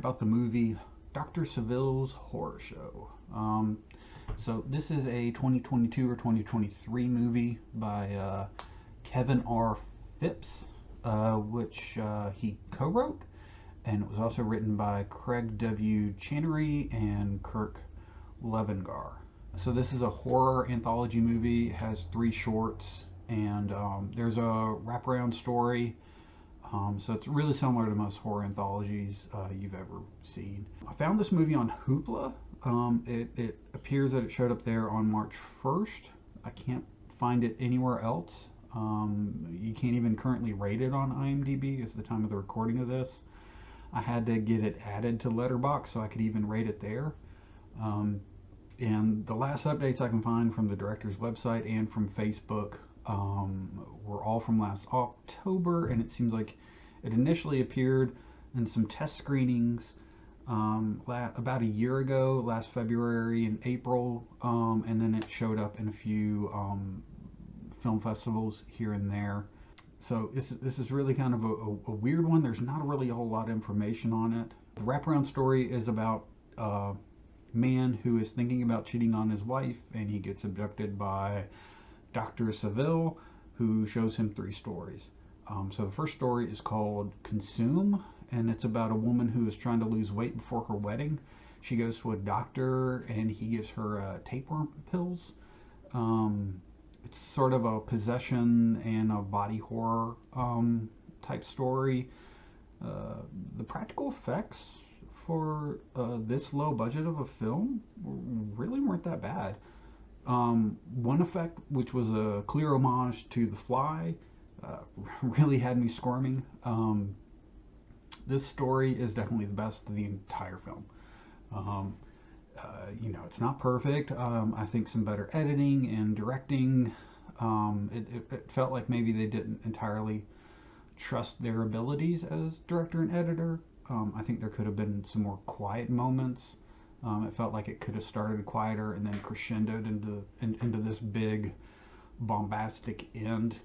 about the movie Dr. Saville's Horror Show. So this is a 2022 or 2023 movie by Kevin R. Phipps, which he co-wrote, and it was also written by Craig W. Channery and Kirk Levengar. So this is a horror anthology movie. It has three shorts, and there's a wraparound story. So it's really similar to most horror anthologies you've ever seen. I found this movie on Hoopla. It appears that it showed up there on March 1st. I can't find it anywhere else. You can't even currently rate it on IMDb. It's the time of the recording of this. I had to get it added to Letterboxd so I could even rate it there. And the last updates I can find from the director's website and from Facebook were all from last October, and it seems like it initially appeared in some test screenings about a year ago, last February and April, and then it showed up in a few film festivals here and there. So this is really kind of a weird one. There's not really a whole lot of information on it. The wraparound story is about a man who is thinking about cheating on his wife, and he gets abducted by Dr. Saville, who shows him three stories. So the first story is called Consume, and it's about a woman who is trying to lose weight before her wedding. She goes to a doctor, and he gives her tapeworm pills. It's sort of a possession and a body horror type story. The practical effects for this low budget of a film really weren't that bad. One effect, which was a clear homage to The Fly, really had me squirming. This story is definitely the best of the entire film. It's not perfect. I think some better editing and directing. It felt like maybe they didn't entirely trust their abilities as director and editor. I think there could have been some more quiet moments. It felt like it could have started quieter and then crescendoed into this big bombastic end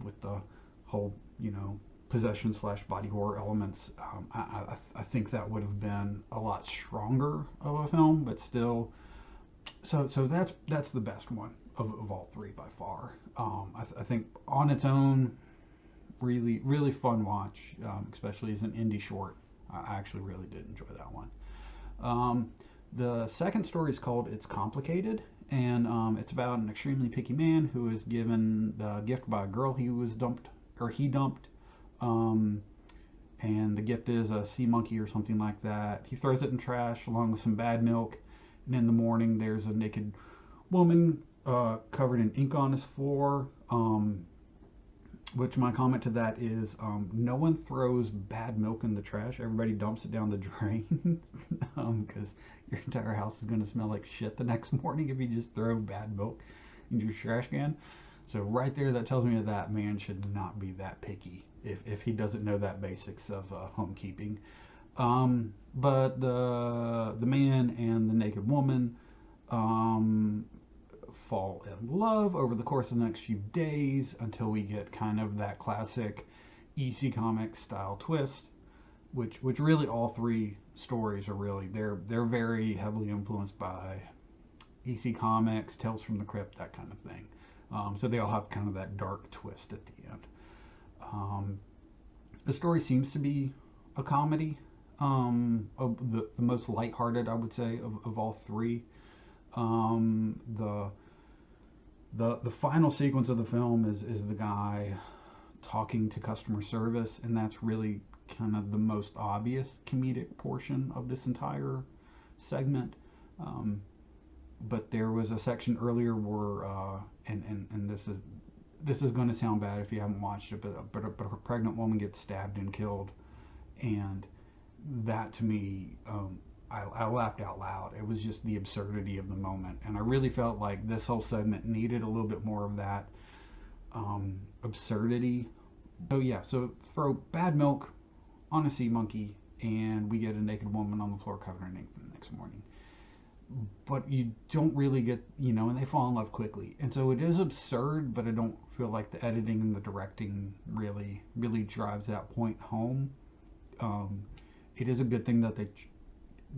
with the whole, possession / body horror elements. I think that would have been a lot stronger of a film, but still. So that's the best one of all three by far. I think on its own, really really fun watch, especially as an indie short. I actually really did enjoy that one. The second story is called It's Complicated, and it's about an extremely picky man who is given the gift by a girl he dumped. And the gift is a sea monkey or something like that. He throws it in trash along with some bad milk, and in the morning there's a naked woman covered in ink on his floor. Which my comment to that is, no one throws bad milk in the trash. Everybody dumps it down the drain, because your entire house is going to smell like shit the next morning if you just throw bad milk into your trash can. So right there, that tells me that man should not be that picky if he doesn't know that basics of homekeeping. But the man and the naked woman fall in love over the course of the next few days until we get kind of that classic EC Comics style twist, which really all three stories are really they're very heavily influenced by EC Comics, Tales from the Crypt, that kind of thing. So they all have kind of that dark twist at the end. The story seems to be a comedy, of the most lighthearted, I would say, of all three. The final sequence of the film is the guy talking to customer service, and that's really kind of the most obvious comedic portion of this entire segment. But there was a section earlier where, and this is going to sound bad if you haven't watched it, but a pregnant woman gets stabbed and killed, and that to me, I laughed out loud. It was just the absurdity of the moment, and I really felt like this whole segment needed a little bit more of that absurdity. So throw bad milk on a sea monkey, and we get a naked woman on the floor covered in ink the next morning. But you don't really get, and they fall in love quickly. And so it is absurd, but I don't feel like the editing and the directing really drives that point home. it is a good thing that they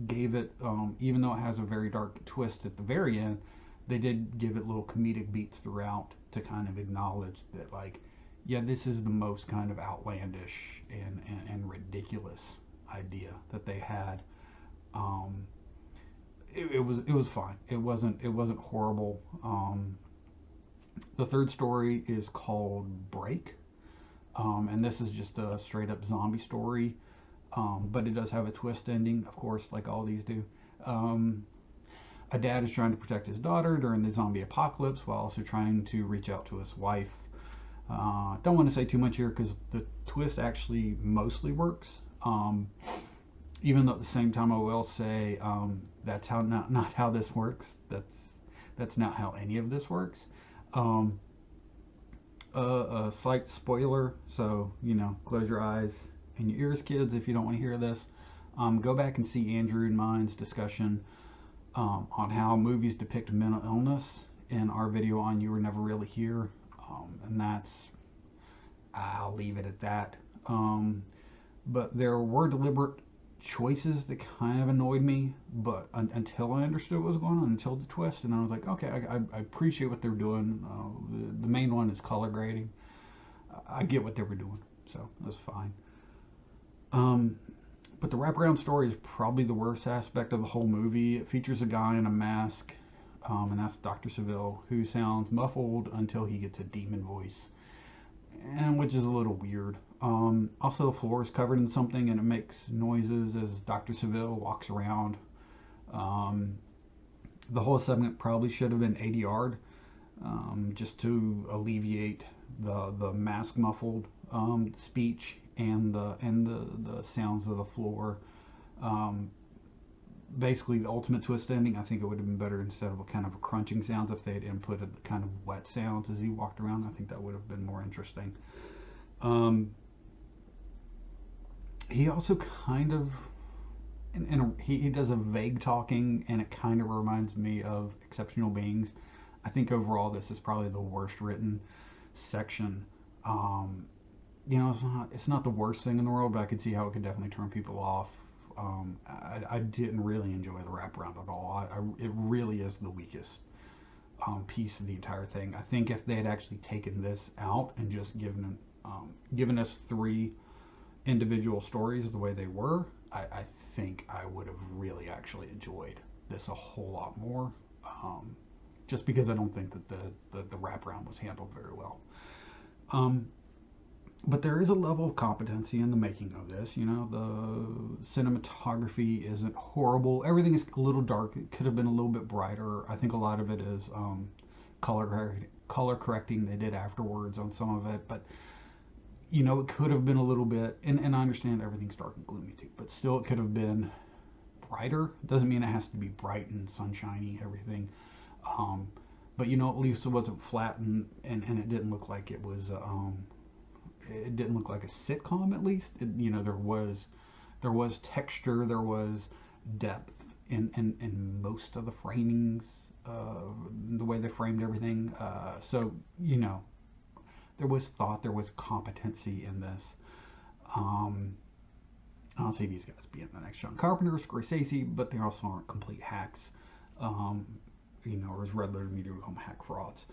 gave it, even though it has a very dark twist at the very end, they did give it little comedic beats throughout to kind of acknowledge that, like, yeah, this is the most kind of outlandish and ridiculous idea that they had. Um, it was fine. It wasn't horrible. The third story is called Break, and this is just a straight up zombie story, but it does have a twist ending, of course, like all these do. Um, a dad is trying to protect his daughter during the zombie apocalypse while also trying to reach out to his wife. Don't want to say too much here because the twist actually mostly works. Even though at the same time I will say, that's how not how this works. That's not how any of this works. Um, a slight spoiler, so close your eyes and your ears, kids, if you don't want to hear this. Go back and see Andrew and mine's discussion on how movies depict mental illness in our video on You Were Never Really Here, and I'll leave it at that. But there were deliberate choices that kind of annoyed me, but until I understood what was going on, until the twist, and I was like, okay, I appreciate what they're doing. The main one is color grading. I get what they were doing, so that's fine. Um, but the wraparound story is probably the worst aspect of the whole movie. It features a guy in a mask, and that's Dr. Saville, who sounds muffled until he gets a demon voice, and which is a little weird. Also, the floor is covered in something, and it makes noises as Dr. Saville walks around. Um, the whole segment probably should have been ADR'd, just to alleviate the mask muffled speech and the sounds of the floor. Um, Basically, the ultimate twist ending, I think it would have been better instead of a kind of a crunching sounds if they had inputted the kind of wet sounds as he walked around. I think that would have been more interesting. Um, he also kind of, he does a vague talking, and it kind of reminds me of Exceptional Beings. I think overall this is probably the worst written section. Um, it's not the worst thing in the world, but I could see how it could definitely turn people off. I didn't really enjoy the wraparound at all. It really is the weakest piece of the entire thing. I think if they had actually taken this out and just given us three individual stories the way they were, I think I would have really actually enjoyed this a whole lot more. Just because I don't think that the wraparound was handled very well. But there is a level of competency in the making of this. The cinematography isn't horrible. Everything is a little dark. It could have been a little bit brighter. I think a lot of it is color correcting they did afterwards on some of it. But, it could have been a little bit, and I understand everything's dark and gloomy too, but still it could have been brighter. Doesn't mean it has to be bright and sunshiny, everything. But, at least it wasn't flat and it didn't look like it was... it didn't look like a sitcom, at least. There was texture, there was depth in most of the framings, the way they framed everything. So there was thought, there was competency in this. I'll see these guys being the next John Carpenter, Scorsese, but they also aren't complete hacks. Or as Red Letter Media would call them, hack frauds.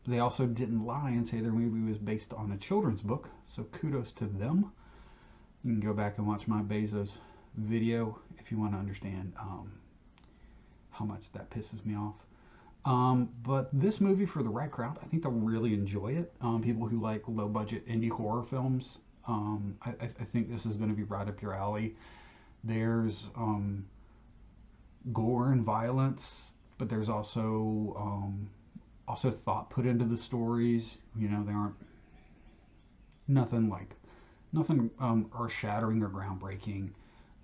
They also didn't lie and say their movie was based on a children's book, so kudos to them. You can go back and watch my Bezos video if you want to understand how much that pisses me off. But this movie, for the right crowd, I think they'll really enjoy it. People who like low-budget indie horror films, I think this is going to be right up your alley. There's gore and violence, but there's also thought put into the stories. They aren't nothing earth-shattering or groundbreaking,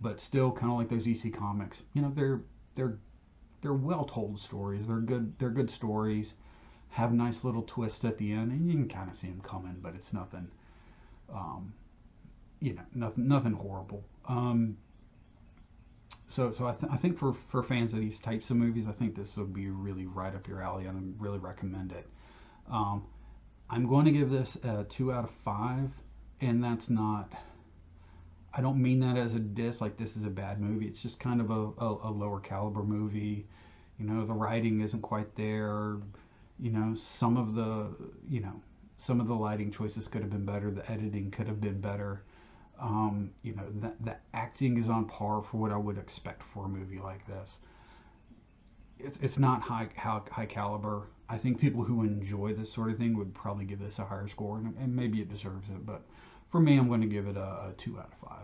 but still kind of like those EC comics. They're well-told stories. They're good stories. Have nice little twist at the end, and you can kind of see them coming, but it's nothing, nothing horrible. So I think for fans of these types of movies, I think this would be really right up your alley, and I really recommend it. I'm going to give this a 2 out of 5, and that's not I don't mean that as a diss, like this is a bad movie. It's just kind of a lower caliber movie. You know, the writing isn't quite there. You know, you know, some of the lighting choices could have been better. The editing could have been better. You know, the acting is on par for what I would expect for a movie like this. It's not high caliber. I think people who enjoy this sort of thing would probably give this a higher score, and maybe it deserves it. But for me, I'm going to give it a 2 out of 5.